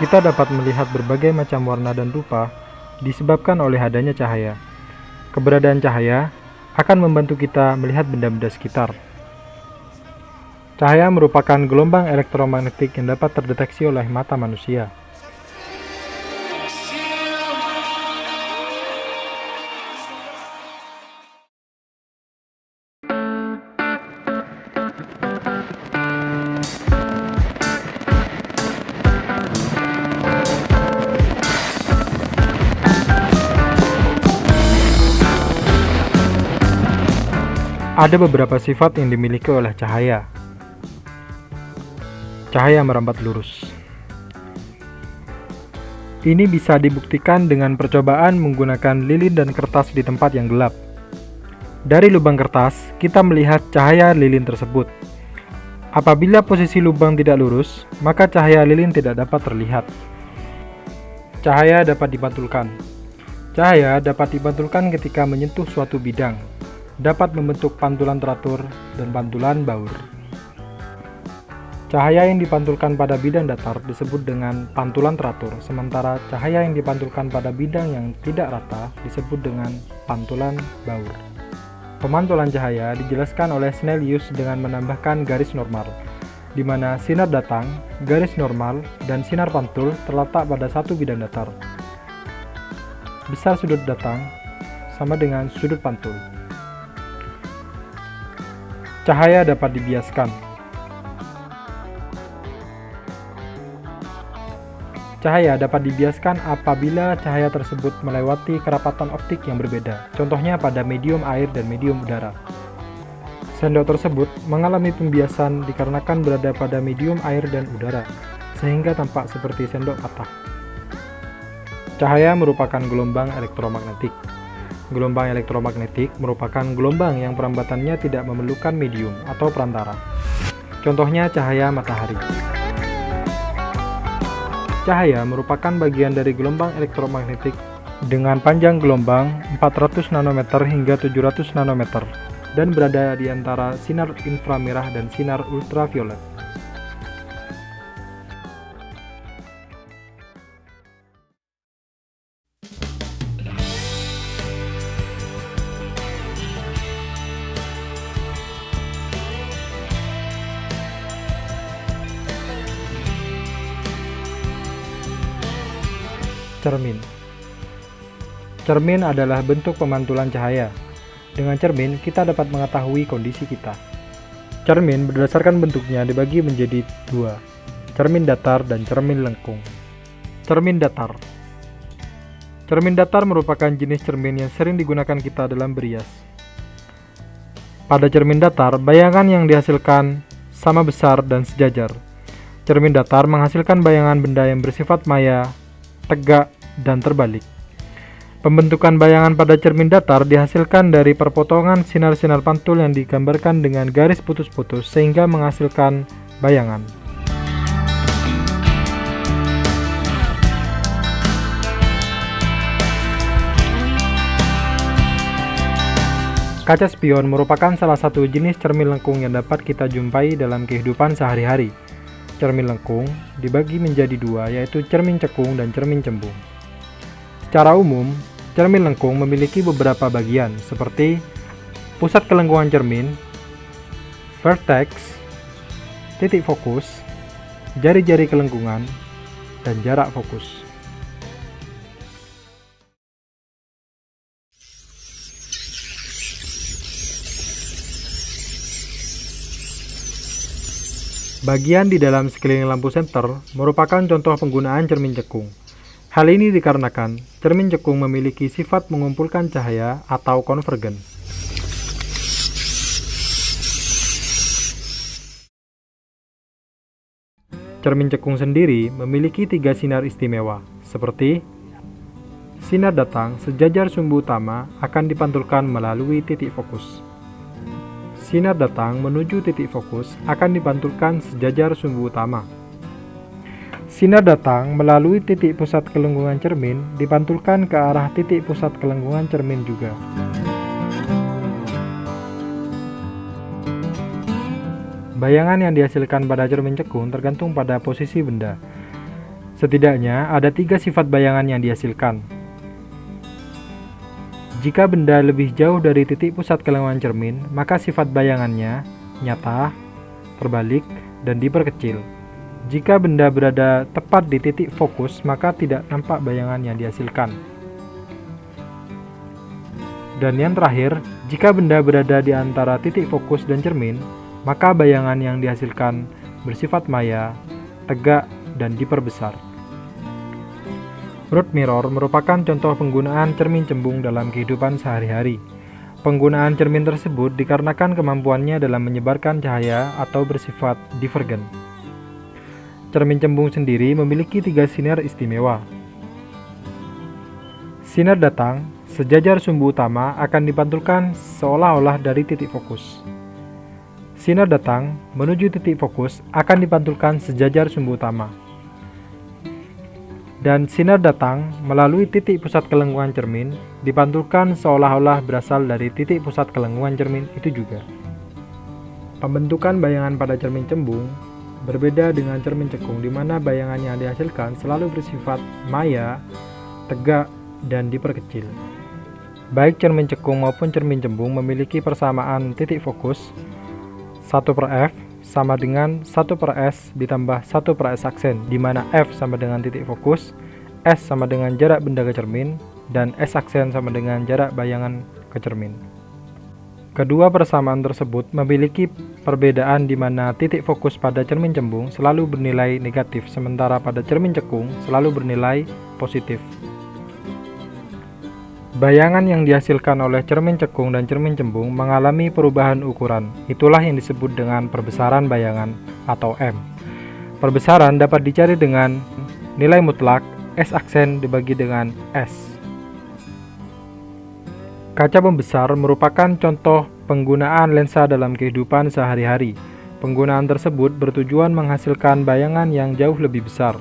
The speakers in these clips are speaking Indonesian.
Kita dapat melihat berbagai macam warna dan rupa disebabkan oleh adanya cahaya. Keberadaan cahaya akan membantu kita melihat benda-benda sekitar. Cahaya merupakan gelombang elektromagnetik yang dapat terdeteksi oleh mata manusia. Ada beberapa sifat yang dimiliki oleh cahaya. Cahaya merambat lurus. Ini bisa dibuktikan dengan percobaan menggunakan lilin dan kertas di tempat yang gelap. Dari lubang kertas, kita melihat cahaya lilin tersebut. Apabila posisi lubang tidak lurus, maka cahaya lilin tidak dapat terlihat. Cahaya dapat dipantulkan. Cahaya dapat dipantulkan ketika menyentuh suatu bidang, dapat membentuk pantulan teratur dan pantulan baur. Cahaya yang dipantulkan pada bidang datar disebut dengan pantulan teratur, sementara cahaya yang dipantulkan pada bidang yang tidak rata disebut dengan pantulan baur. Pemantulan cahaya dijelaskan oleh Snellius dengan menambahkan garis normal, di mana sinar datang, garis normal, dan sinar pantul terletak pada satu bidang datar. Besar sudut datang sama dengan sudut pantul. Cahaya dapat dibiaskan. Cahaya dapat dibiaskan apabila cahaya tersebut melewati kerapatan optik yang berbeda, contohnya pada medium air dan medium udara. Sendok tersebut mengalami pembiasan dikarenakan berada pada medium air dan udara, sehingga tampak seperti sendok patah. Cahaya merupakan gelombang elektromagnetik. Gelombang elektromagnetik merupakan gelombang yang perambatannya tidak memerlukan medium atau perantara. Contohnya cahaya matahari. Cahaya merupakan bagian dari gelombang elektromagnetik dengan panjang gelombang 400 nanometer hingga 700 nanometer dan berada di antara sinar inframerah dan sinar ultraviolet. Cermin. Cermin adalah bentuk pemantulan cahaya. Dengan cermin, kita dapat mengetahui kondisi kita. Cermin berdasarkan bentuknya dibagi menjadi dua, cermin datar dan cermin lengkung. Cermin datar. Cermin datar merupakan jenis cermin yang sering digunakan kita dalam berias. Pada cermin datar, bayangan yang dihasilkan sama besar dan sejajar. Cermin datar menghasilkan bayangan benda yang bersifat maya, tegak, dan terbalik. Pembentukan bayangan pada cermin datar dihasilkan dari perpotongan sinar-sinar pantul yang digambarkan dengan garis putus-putus sehingga menghasilkan bayangan. Kaca spion merupakan salah satu jenis cermin lengkung yang dapat kita jumpai dalam kehidupan sehari-hari. Cermin lengkung dibagi menjadi dua, yaitu cermin cekung dan cermin cembung. Secara umum, cermin lengkung memiliki beberapa bagian, seperti pusat kelengkungan cermin, vertex, titik fokus, jari-jari kelengkungan, dan jarak fokus. Bagian di dalam sekeliling lampu senter merupakan contoh penggunaan cermin cekung. Hal ini dikarenakan cermin cekung memiliki sifat mengumpulkan cahaya atau konvergen. Cermin cekung sendiri memiliki 3 sinar istimewa, seperti sinar datang sejajar sumbu utama akan dipantulkan melalui titik fokus. Sinar datang menuju titik fokus akan dipantulkan sejajar sumbu utama. Sinar datang melalui titik pusat kelengkungan cermin dipantulkan ke arah titik pusat kelengkungan cermin juga. Bayangan yang dihasilkan pada cermin cekung tergantung pada posisi benda. Setidaknya ada 3 sifat bayangan yang dihasilkan. Jika benda lebih jauh dari titik pusat kelengkungan cermin, maka sifat bayangannya nyata, terbalik, dan diperkecil. Jika benda berada tepat di titik fokus, maka tidak nampak bayangan yang dihasilkan. Dan yang terakhir, jika benda berada di antara titik fokus dan cermin, maka bayangan yang dihasilkan bersifat maya, tegak, dan diperbesar. Road mirror merupakan contoh penggunaan cermin cembung dalam kehidupan sehari-hari. Penggunaan cermin tersebut dikarenakan kemampuannya dalam menyebarkan cahaya atau bersifat divergen. Cermin cembung sendiri memiliki 3 sinar istimewa. Sinar datang, sejajar sumbu utama akan dipantulkan seolah-olah dari titik fokus. Sinar datang menuju titik fokus akan dipantulkan sejajar sumbu utama. Dan sinar datang melalui titik pusat kelengkungan cermin dipantulkan seolah-olah berasal dari titik pusat kelengkungan cermin itu juga. Pembentukan bayangan pada cermin cembung berbeda dengan cermin cekung, di mana bayangan yang dihasilkan selalu bersifat maya, tegak, dan diperkecil. Baik cermin cekung maupun cermin cembung memiliki persamaan titik fokus 1/f sama dengan 1/s ditambah 1/s aksen, di mana f sama dengan titik fokus, s sama dengan jarak benda ke cermin, dan s aksen sama dengan jarak bayangan ke cermin. Kedua persamaan tersebut memiliki perbedaan di mana titik fokus pada cermin cembung selalu bernilai negatif, sementara pada cermin cekung selalu bernilai positif. Bayangan yang dihasilkan oleh cermin cekung dan cermin cembung mengalami perubahan ukuran. Itulah yang disebut dengan perbesaran bayangan atau M. Perbesaran dapat dicari dengan nilai mutlak S aksen dibagi dengan S. Kaca pembesar merupakan contoh penggunaan lensa dalam kehidupan sehari-hari. Penggunaan tersebut bertujuan menghasilkan bayangan yang jauh lebih besar.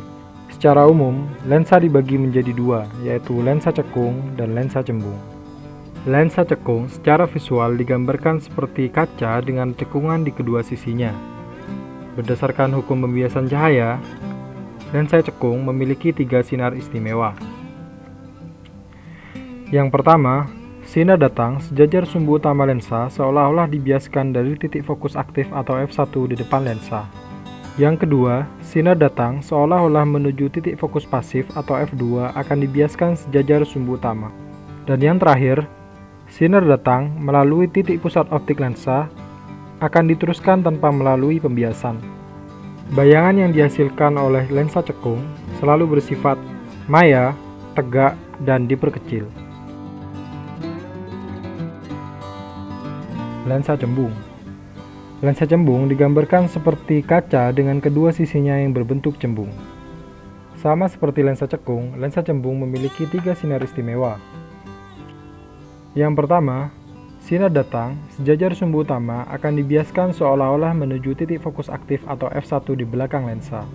Secara umum, lensa dibagi menjadi 2, yaitu lensa cekung dan lensa cembung. Lensa cekung secara visual digambarkan seperti kaca dengan cekungan di kedua sisinya. Berdasarkan hukum pembiasan cahaya, lensa cekung memiliki 3 sinar istimewa. Yang pertama, sinar datang sejajar sumbu utama lensa seolah-olah dibiaskan dari titik fokus aktif atau f1 di depan lensa. Yang kedua, sinar datang seolah-olah menuju titik fokus pasif atau f2 akan dibiaskan sejajar sumbu utama. Dan yang terakhir, sinar datang melalui titik pusat optik lensa akan diteruskan tanpa melalui pembiasan. Bayangan yang dihasilkan oleh lensa cekung selalu bersifat maya, tegak, dan diperkecil. Lensa cembung. Lensa cembung digambarkan seperti kaca dengan kedua sisinya yang berbentuk cembung. Sama seperti lensa cekung, lensa cembung memiliki 3 sinar istimewa. Yang pertama, sinar datang sejajar sumbu utama akan dibiaskan seolah-olah menuju titik fokus aktif atau f1 di belakang lensa.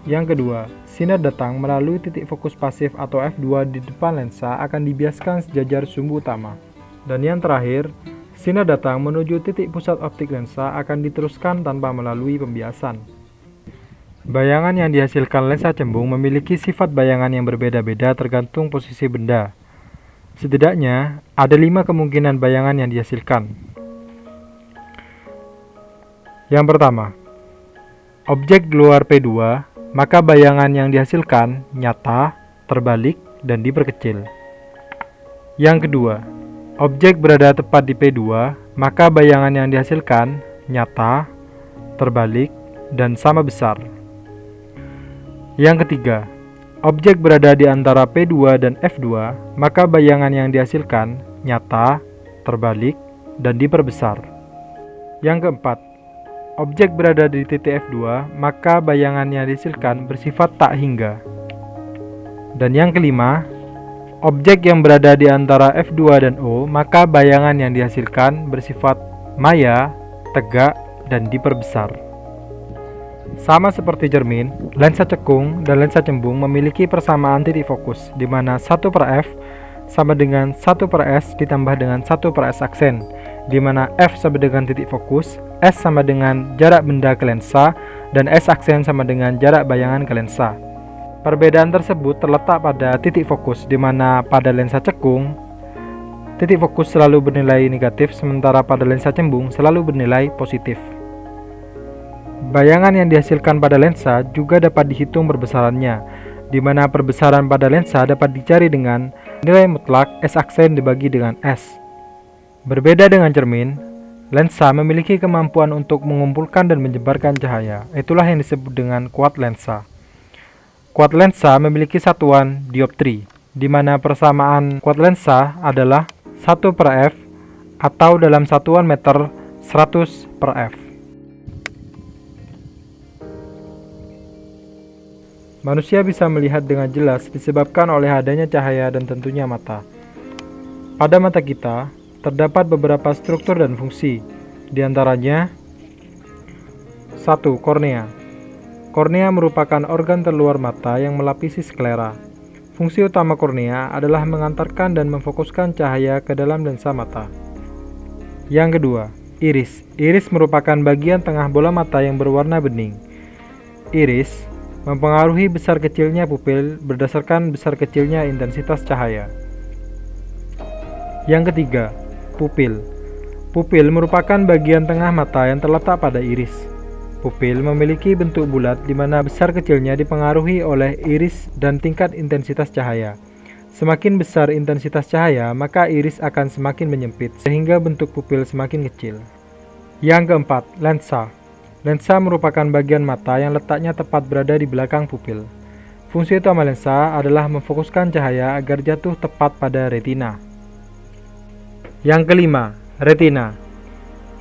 Yang kedua, sinar datang melalui titik fokus pasif atau f2 di depan lensa akan dibiaskan sejajar sumbu utama. Dan yang terakhir, sinar datang menuju titik pusat optik lensa akan diteruskan tanpa melalui pembiasan. Bayangan yang dihasilkan lensa cembung memiliki sifat bayangan yang berbeda-beda tergantung posisi benda. Setidaknya, ada 5 kemungkinan bayangan yang dihasilkan. Yang pertama, objek di luar P2, maka bayangan yang dihasilkan nyata, terbalik, dan diperkecil. Yang kedua, objek berada tepat di P2, maka bayangan yang dihasilkan nyata, terbalik, dan sama besar. Yang ketiga, objek berada di antara P2 dan F2, maka bayangan yang dihasilkan nyata, terbalik, dan diperbesar. Yang keempat, objek berada di titik F2, maka bayangan yang dihasilkan bersifat tak hingga. Dan yang kelima, objek yang berada di antara F2 dan O, maka bayangan yang dihasilkan bersifat maya, tegak, dan diperbesar. Sama seperti cermin, lensa cekung dan lensa cembung memiliki persamaan titik fokus, di mana 1/f sama dengan 1/s ditambah dengan 1/s aksen, di mana f sama dengan titik fokus, s sama dengan jarak benda ke lensa, dan s aksen sama dengan jarak bayangan ke lensa. Perbedaan tersebut terletak pada titik fokus, di mana pada lensa cekung, titik fokus selalu bernilai negatif, sementara pada lensa cembung selalu bernilai positif. Bayangan yang dihasilkan pada lensa juga dapat dihitung perbesarannya, di mana perbesaran pada lensa dapat dicari dengan nilai mutlak S aksen dibagi dengan S. Berbeda dengan cermin, lensa memiliki kemampuan untuk mengumpulkan dan menyebarkan cahaya. Itulah yang disebut dengan kuat lensa. Kuat lensa memiliki satuan dioptri, di mana persamaan kuat lensa adalah 1/f atau dalam satuan meter 100/f. Manusia bisa melihat dengan jelas disebabkan oleh adanya cahaya dan tentunya mata. Pada mata kita, terdapat beberapa struktur dan fungsi, di antaranya 1. Kornea. Kornea merupakan organ terluar mata yang melapisi sklera. Fungsi utama kornea adalah mengantarkan dan memfokuskan cahaya ke dalam lensa mata. Yang kedua, iris. Iris merupakan bagian tengah bola mata yang berwarna bening. Iris mempengaruhi besar kecilnya pupil berdasarkan besar kecilnya intensitas cahaya. Yang ketiga, pupil. Pupil merupakan bagian tengah mata yang terletak pada iris. Pupil memiliki bentuk bulat di mana besar kecilnya dipengaruhi oleh iris dan tingkat intensitas cahaya. Semakin besar intensitas cahaya, maka iris akan semakin menyempit sehingga bentuk pupil semakin kecil. Yang keempat, lensa. Lensa merupakan bagian mata yang letaknya tepat berada di belakang pupil. Fungsi utama lensa adalah memfokuskan cahaya agar jatuh tepat pada retina. Yang kelima, retina.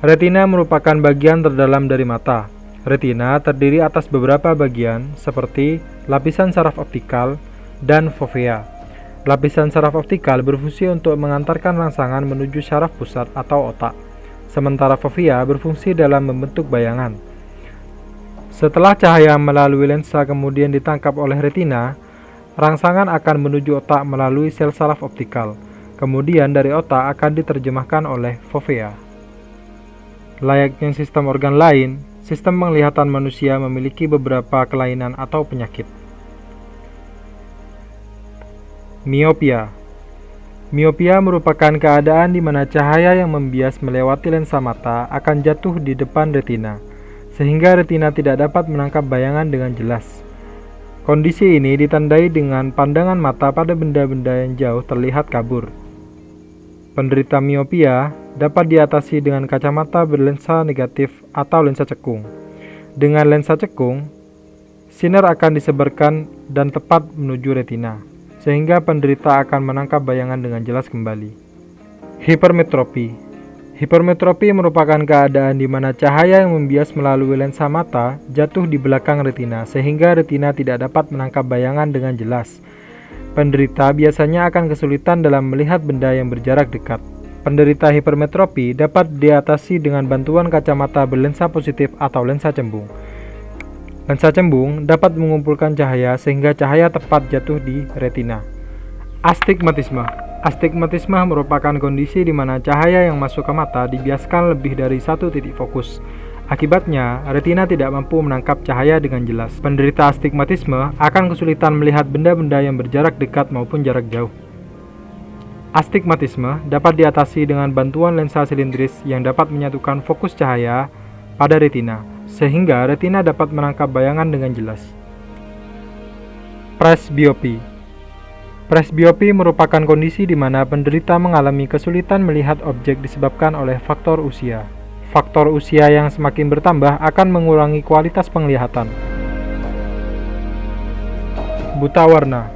Retina merupakan bagian terdalam dari mata. Retina terdiri atas beberapa bagian seperti lapisan saraf optikal dan fovea. Lapisan saraf optikal berfungsi untuk mengantarkan rangsangan menuju saraf pusat atau otak, sementara fovea berfungsi dalam membentuk bayangan. Setelah cahaya melalui lensa kemudian ditangkap oleh retina, rangsangan akan menuju otak melalui sel saraf optikal. Kemudian dari otak akan diterjemahkan oleh fovea. Layaknya sistem organ lain, sistem penglihatan manusia memiliki beberapa kelainan atau penyakit. Miopia. Miopia merupakan keadaan di mana cahaya yang membias melewati lensa mata akan jatuh di depan retina, sehingga retina tidak dapat menangkap bayangan dengan jelas. Kondisi ini ditandai dengan pandangan mata pada benda-benda yang jauh terlihat kabur. Penderita miopia dapat diatasi dengan kacamata berlensa negatif atau lensa cekung. Dengan lensa cekung, sinar akan disebarkan dan tepat menuju retina, sehingga penderita akan menangkap bayangan dengan jelas kembali. Hipermetropi. Hipermetropi merupakan keadaan di mana cahaya yang membias melalui lensa mata jatuh di belakang retina, sehingga retina tidak dapat menangkap bayangan dengan jelas. Penderita biasanya akan kesulitan dalam melihat benda yang berjarak dekat. Penderita hipermetropi dapat diatasi dengan bantuan kacamata berlensa positif atau lensa cembung. Lensa cembung dapat mengumpulkan cahaya sehingga cahaya tepat jatuh di retina. Astigmatisme. Astigmatisme merupakan kondisi di mana cahaya yang masuk ke mata dibiaskan lebih dari satu titik fokus. Akibatnya, retina tidak mampu menangkap cahaya dengan jelas. Penderita astigmatisme akan kesulitan melihat benda-benda yang berjarak dekat maupun jarak jauh. Astigmatisme dapat diatasi dengan bantuan lensa silindris yang dapat menyatukan fokus cahaya pada retina, sehingga retina dapat menangkap bayangan dengan jelas. Presbiopi. Presbiopi merupakan kondisi di mana penderita mengalami kesulitan melihat objek disebabkan oleh faktor usia. Faktor usia yang semakin bertambah akan mengurangi kualitas penglihatan. Buta warna.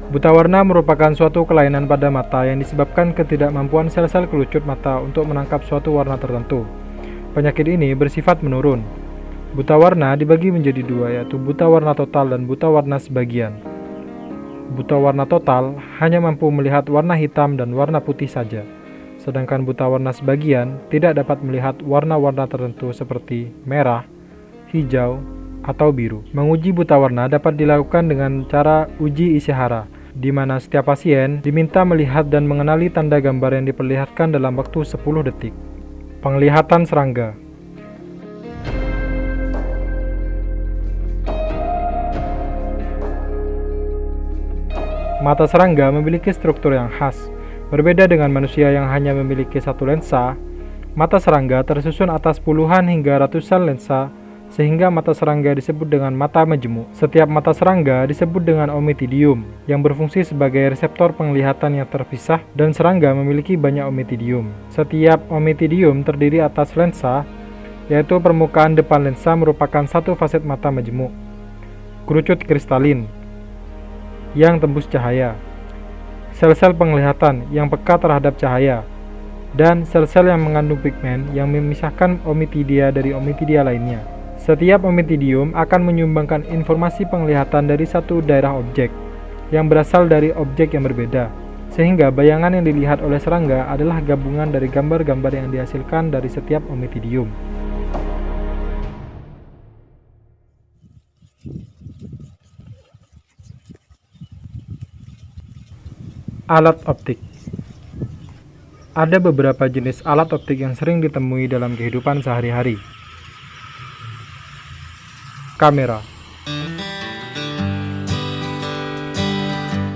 Buta warna merupakan suatu kelainan pada mata yang disebabkan ketidakmampuan sel-sel kelucut mata untuk menangkap suatu warna tertentu. Penyakit ini bersifat menurun. Buta warna dibagi menjadi dua, yaitu buta warna total dan buta warna sebagian. Buta warna total hanya mampu melihat warna hitam dan warna putih saja. Sedangkan buta warna sebagian tidak dapat melihat warna-warna tertentu seperti merah, hijau, atau biru. Menguji buta warna dapat dilakukan dengan cara uji Ishihara, di mana setiap pasien diminta melihat dan mengenali tanda gambar yang diperlihatkan dalam waktu 10 detik. Penglihatan serangga. Mata serangga memiliki struktur yang khas. Berbeda dengan manusia yang hanya memiliki satu lensa, mata serangga tersusun atas puluhan hingga ratusan lensa, sehingga mata serangga disebut dengan mata majemuk. Setiap mata serangga disebut dengan omitidium, yang berfungsi sebagai reseptor penglihatan yang terpisah, dan serangga memiliki banyak omitidium. Setiap omitidium terdiri atas lensa, yaitu permukaan depan lensa merupakan satu faset mata majemuk. Kerucut kristalin yang tembus cahaya, sel-sel penglihatan yang peka terhadap cahaya, dan sel-sel yang mengandung pigmen yang memisahkan omitidia dari omitidia lainnya. Setiap omitidium akan menyumbangkan informasi penglihatan dari satu daerah objek yang berasal dari objek yang berbeda, sehingga bayangan yang dilihat oleh serangga adalah gabungan dari gambar-gambar yang dihasilkan dari setiap omitidium. Alat optik. Ada beberapa jenis alat optik yang sering ditemui dalam kehidupan sehari-hari. Kamera.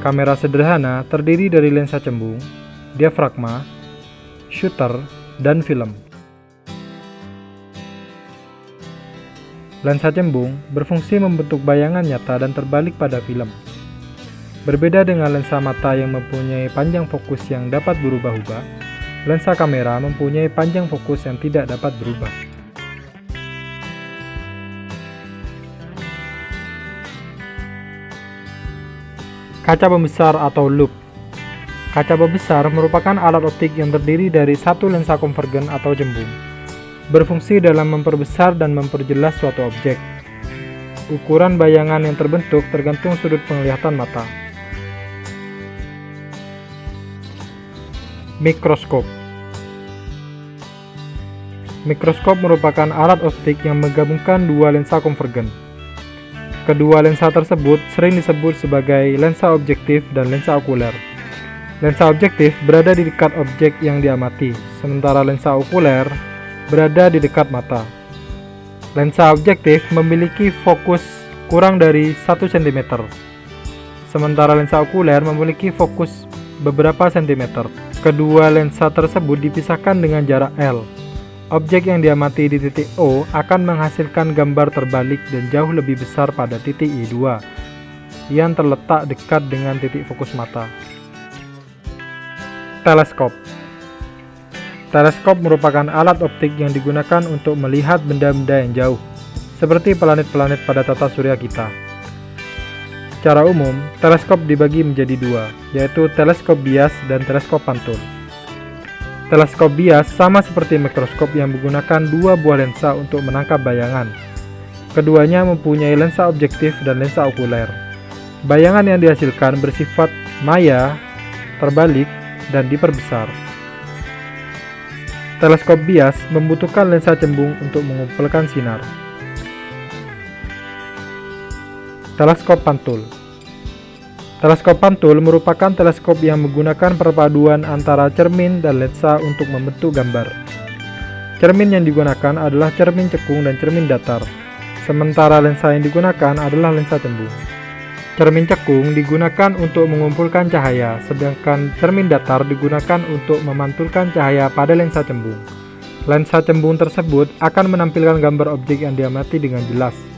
Kamera sederhana terdiri dari lensa cembung, diafragma, shutter, dan film. Lensa cembung berfungsi membentuk bayangan nyata dan terbalik pada film. Berbeda dengan lensa mata yang mempunyai panjang fokus yang dapat berubah-ubah, lensa kamera mempunyai panjang fokus yang tidak dapat berubah. Kaca pembesar atau loop. Kaca pembesar merupakan alat optik yang terdiri dari satu lensa konvergen atau cembung, berfungsi dalam memperbesar dan memperjelas suatu objek. Ukuran bayangan yang terbentuk tergantung sudut penglihatan mata. Mikroskop. Mikroskop merupakan alat optik yang menggabungkan dua lensa konvergen. Kedua lensa tersebut sering disebut sebagai lensa objektif dan lensa okuler. Lensa objektif berada di dekat objek yang diamati, sementara lensa okuler berada di dekat mata. Lensa objektif memiliki fokus kurang dari 1 cm, sementara lensa okuler memiliki fokus beberapa sentimeter. Kedua lensa tersebut dipisahkan dengan jarak L. Objek yang diamati di titik O akan menghasilkan gambar terbalik dan jauh lebih besar pada titik I2 yang terletak dekat dengan titik fokus mata. Teleskop. Teleskop merupakan alat optik yang digunakan untuk melihat benda-benda yang jauh, seperti planet-planet pada tata surya kita. Secara umum, teleskop dibagi menjadi dua, yaitu teleskop bias dan teleskop pantul. Teleskop bias sama seperti mikroskop yang menggunakan dua buah lensa untuk menangkap bayangan. Keduanya mempunyai lensa objektif dan lensa okuler. Bayangan yang dihasilkan bersifat maya, terbalik, dan diperbesar. Teleskop bias membutuhkan lensa cembung untuk mengumpulkan sinar. Teleskop pantul. Teleskop pantul merupakan teleskop yang menggunakan perpaduan antara cermin dan lensa untuk membentuk gambar. Cermin yang digunakan adalah cermin cekung dan cermin datar, sementara lensa yang digunakan adalah lensa cembung. Cermin cekung digunakan untuk mengumpulkan cahaya, sedangkan cermin datar digunakan untuk memantulkan cahaya pada lensa cembung. Lensa cembung tersebut akan menampilkan gambar objek yang diamati dengan jelas.